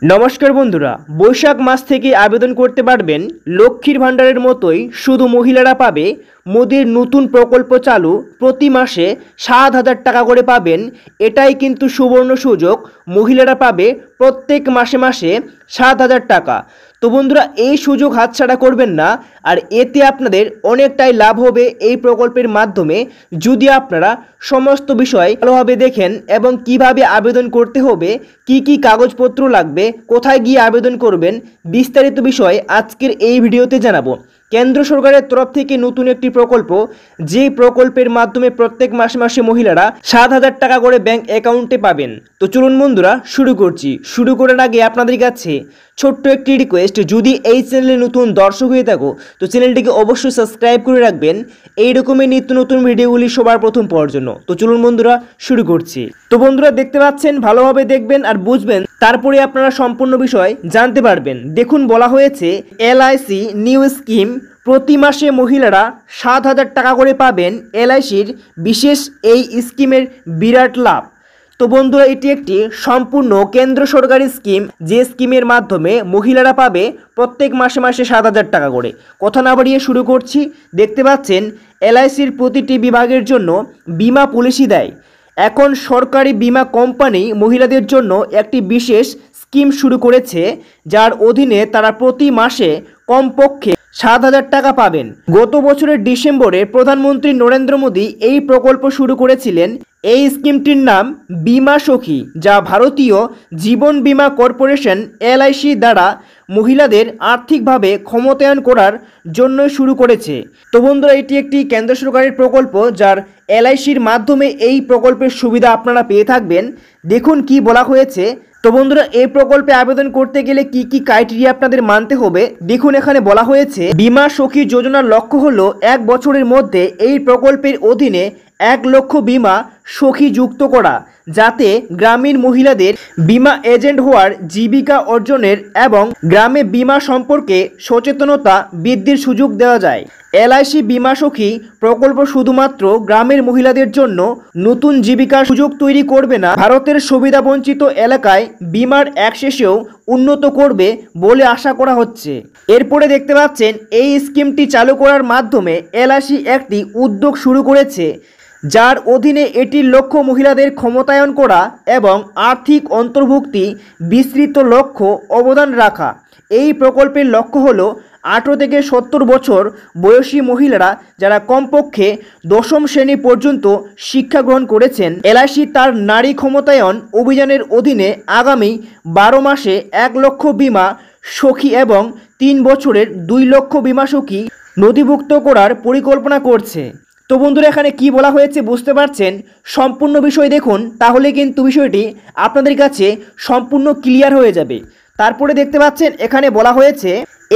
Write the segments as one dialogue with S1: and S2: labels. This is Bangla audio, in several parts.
S1: নমস্কার বন্ধুরা, বৈশাখ মাস থেকে আবেদন করতে পারবেন লক্ষ্মীর ভাণ্ডারের মতোই শুধু মহিলারা পাবে মোদির নতুন প্রকল্প চালু প্রতি মাসে 7,000 টাকা করে পাবেন। এটাই কিন্তু সুবর্ণ সুযোগ, মহিলারা পাবে প্রত্যেক মাসে মাসে 7,000 টাকা। তো বন্ধুরা, এই সুযোগ হাতছাড়া করবেন না, আর এতে আপনাদের অনেকটাই লাভ হবে এই প্রকল্পের মাধ্যমে যদি আপনারা সমস্ত বিষয় ভালোভাবে দেখেন এবং কিভাবে আবেদন করতে হবে, কি কি কাগজপত্র লাগবে, কোথায় গিয়ে আবেদন করবেন, বিস্তারিত বিষয় আজকের এই ভিডিওতে জানাবো। কেন্দ্র সরকারের তরফ থেকে নতুন একটি প্রকল্প, যে প্রকল্পের মাধ্যমে প্রত্যেক মাসে মাসে মহিলারা 7,000 টাকা করে ব্যাংক অ্যাকাউন্টে পাবেন। তো চলুন বন্ধুরা শুরু করছি। শুরু করার আগে আপনাদের কাছে ছোট্ট একটি রিকোয়েস্ট, যদি এই চ্যানেলে নতুন দর্শক হয়ে থাকো তো চ্যানেলটিকে অবশ্যই সাবস্ক্রাইব করে রাখবেন এই রকমের নিত্য নতুন ভিডিওগুলি সবার প্রথম পাওয়ার জন্য। তো চলুন বন্ধুরা শুরু করছি। তো বন্ধুরা দেখতে পাচ্ছেন, ভালোভাবে দেখবেন আর বুঝবেন, তারপরে আপনারা সম্পূর্ণ বিষয় জানতে পারবেন। দেখুন, বলা হয়েছে এলআইসি নিউ স্কিম, প্রতি মাসে মহিলারা 7,000 টাকা করে পাবেন। এলআইসির বিশেষ এই স্কিমের বিরাট লাভ। তো বন্ধুরা, এটি একটি সম্পূর্ণ কেন্দ্র সরকারি স্কিম, যে স্কিমের মাধ্যমে মহিলারা পাবে প্রত্যেক মাসে মাসে 7,000 টাকা করে। কথা না বাড়িয়ে শুরু করছি। দেখতে পাচ্ছেন, এলআইসির প্রতিটি বিভাগের জন্য বীমা পলিসি দেয়। এখন সরকারি বীমা কোম্পানি মহিলাদের জন্য একটি বিশেষ স্কিম শুরু করেছে, যার অধীনে তারা প্রতি মাসে কমপক্ষে 7,000 টাকা পাবেন। গত বছরের ডিসেম্বরে প্রধানমন্ত্রী নরেন্দ্র মোদী এই প্রকল্প শুরু করেছিলেন। এই স্কিমটির নাম বীমা সখী, যা ভারতীয় জীবন বীমা কর্পোরেশন এলআইসি দ্বারা মহিলাদের আর্থিকভাবে ক্ষমতায়ন করার জন্য শুরু করেছে। তো বন্ধুরা, এটি একটি কেন্দ্র সরকারের প্রকল্প, যার এলআইসির মাধ্যমে এই প্রকল্পের সুবিধা আপনারা পেয়ে থাকবেন। দেখুন কি বলা হয়েছে। তো বন্ধুরা, এই প্রকল্পে আবেদন করতে গেলে কি কি ক্রাইটেরিয়া আপনাদের মানতে হবে, দেখুন এখানে বলা হয়েছে। বীমা সখী যোজনার লক্ষ্য হলো 1 বছরের মধ্যে এই প্রকল্পের অধীনে 1 লক্ষ বীমা সখী যুক্ত করা, যাতে গ্রামীণ মহিলাদের বীমা এজেন্ট হওয়ার, জীবিকা অর্জনের এবং গ্রামে বীমা সম্পর্কে সচেতনতা বৃদ্ধির সুযোগ দেওয়া যায়। এলআইসি বীমা সখী প্রকল্প শুধুমাত্র গ্রামের মহিলাদের জন্য নতুন জীবিকার সুযোগ তৈরি করবে না, ভারতের সুবিধাবঞ্চিত এলাকায় বীমার অ্যাক্সেসও উন্নত করবে বলে আশা করা হচ্ছে। এরপরে দেখতে পাচ্ছেন, এই স্কিমটি চালু করার মাধ্যমে এলআইসি একটি উদ্যোগ শুরু করেছে, যার অধীনে এটির লক্ষ্য মহিলাদের ক্ষমতায়ন করা এবং আর্থিক অন্তর্ভুক্তি বিস্তৃত লক্ষ্য অবদান রাখা। এই প্রকল্পের লক্ষ্য হলো 18 থেকে 70 বছর বয়সী মহিলারা যারা কমপক্ষে 10ম শ্রেণী পর্যন্ত শিক্ষা গ্রহণ করেছেন। এলআইসি তার নারী ক্ষমতায়ন অভিযানের অধীনে আগামী 12 মাসে 1 লক্ষ বীমা সখী এবং 3 বছরের 2 লক্ষ বীমা সখী নথিভুক্ত করার পরিকল্পনা করছে। তো বন্ধুরা, এখানে কি বলা হয়েছে বুঝতে পারছেন। সম্পূর্ণ বিষয় দেখুন, তাহলে কিন্তু বিষয়টি আপনাদের কাছে সম্পূর্ণ ক্লিয়ার হয়ে যাবে। তারপরে দেখতে পাচ্ছেন, এখানে বলা হয়েছে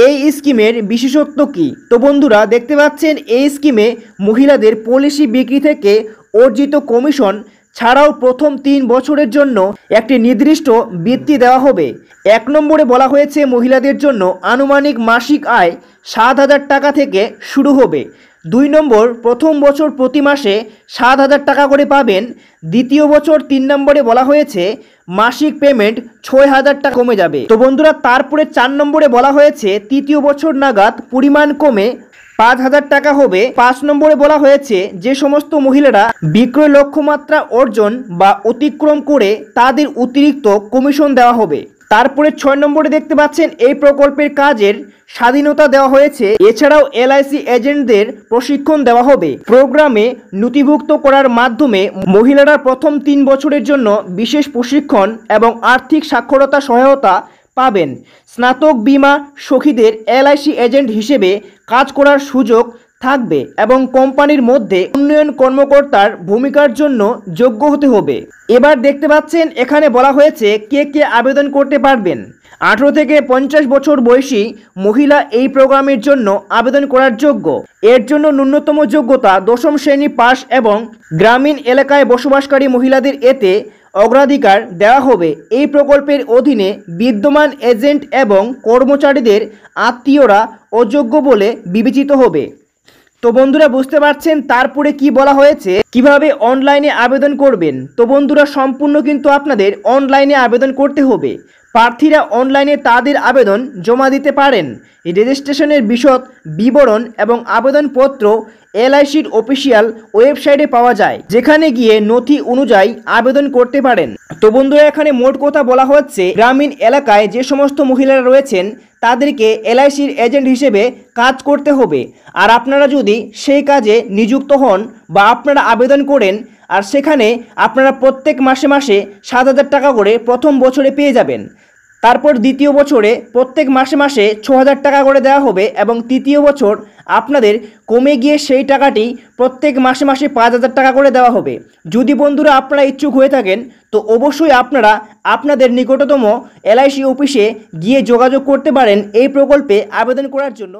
S1: এই স্কিমের বিশেষত্ব কি। তো বন্ধুরা দেখতে পাচ্ছেন, এই স্কিমে মহিলাদের পলিসি বিক্রি থেকে অর্জিত কমিশন ছাড়াও প্রথম 3 বছরের জন্য একটি নির্দিষ্ট বৃত্তি দেওয়া হবে। 1 নম্বরে বলা হয়েছে মহিলাদের জন্য আনুমানিক মাসিক আয় 7,000 টাকা থেকে শুরু হবে। 2 নম্বর, প্রথম বছর প্রতি মাসে 7,000 টাকা করে পাবেন। দ্বিতীয় বছর 3 নম্বরে বলা হয়েছে মাসিক পেমেন্ট 6,000 টাকা কমে যাবে। তো বন্ধুরা, তারপরে 4 নম্বরে বলা হয়েছে তৃতীয় বছর নাগাদ পরিমাণ কমে 5,000 টাকা হবে। 5 নম্বরে বলা হয়েছে যে সমস্ত মহিলারা বিক্রয় লক্ষ্যমাত্রা অর্জন বা অতিক্রম করে তাদের অতিরিক্ত কমিশন দেওয়া হবে। তারপরে 6 নম্বরে দেখতে পাচ্ছেন এই প্রকল্পের কাজের স্বাধীনতা দেওয়া হয়েছে। এছাড়াও এলআইসি এজেন্টদের প্রশিক্ষণ দেওয়া হবে। প্রোগ্রামে নথিভুক্ত করার মাধ্যমে মহিলারা প্রথম 3 বছরের জন্য বিশেষ প্রশিক্ষণ এবং আর্থিক সাক্ষরতা সহায়তা পাবেন। স্নাতক বীমা সখীদের এলআইসি এজেন্ট হিসেবে কাজ করার সুযোগ থাকবে এবং কোম্পানির মধ্যে উন্নয়ন কর্মকর্তার ভূমিকার জন্য যোগ্য হতে হবে। এবার দেখতে পাচ্ছেন, এখানে বলা হয়েছে কে কে আবেদন করতে পারবেন। 18 থেকে 50 বছর বয়সী মহিলা এই প্রোগ্রামের জন্য আবেদন করার যোগ্য। এর জন্য ন্যূনতম যোগ্যতা 10ম শ্রেণী পাস এবং গ্রামীণ এলাকায় বসবাসকারী মহিলাদের এতে অগ্রাধিকার দেওয়া হবে। এই প্রকল্পের অধীনে বিদ্যমান এজেন্ট এবং কর্মচারীদের আত্মীয়রা অযোগ্য বলে বিবেচিত হবে। তো বন্ধুরা বুঝতে পারছেন তারপরে কি বলা হয়েছে, কিভাবে অনলাইনে আবেদন করবেন। তো বন্ধুরা সম্পূর্ণ কিন্তু আপনাদের অনলাইনে আবেদন করতে হবে। প্রার্থীরা অনলাইনে তাদের আবেদন জমা দিতে পারেন। রেজিস্ট্রেশনের বিশদ বিবরণ এবং আবেদনপত্র এলআইসির অফিসিয়াল ওয়েবসাইটে পাওয়া যায়, যেখানে গিয়ে নথি অনুযায়ী আবেদন করতে পারেন। তো বন্ধুরা, এখানে মোট কথা বলা হচ্ছে গ্রামীণ এলাকায় যে সমস্ত মহিলারা রয়েছেন তাদেরকে এলআইসির এজেন্ট হিসেবে কাজ করতে হবে। আর আপনারা যদি সেই কাজে নিযুক্ত হন বা আপনারা আবেদন করেন, আর সেখানে আপনারা প্রত্যেক মাসে মাসে 7,000 টাকা করে প্রথম বছরে পেয়ে যাবেন। তারপর দ্বিতীয় বছরে প্রত্যেক মাসে মাসে 6,000 টাকা করে দেওয়া হবে এবং তৃতীয় বছর আপনাদের কমে গিয়ে সেই টাকাটি প্রত্যেক মাসে মাসে 5,000 টাকা করে দেওয়া হবে। যদি বন্ধুরা আপনারা ইচ্ছুক হয়ে থাকেন তো অবশ্যই আপনারা আপনাদের নিকটতম এলআইসি অফিসে গিয়ে যোগাযোগ করতে পারেন এই প্রকল্পে আবেদন করার জন্য।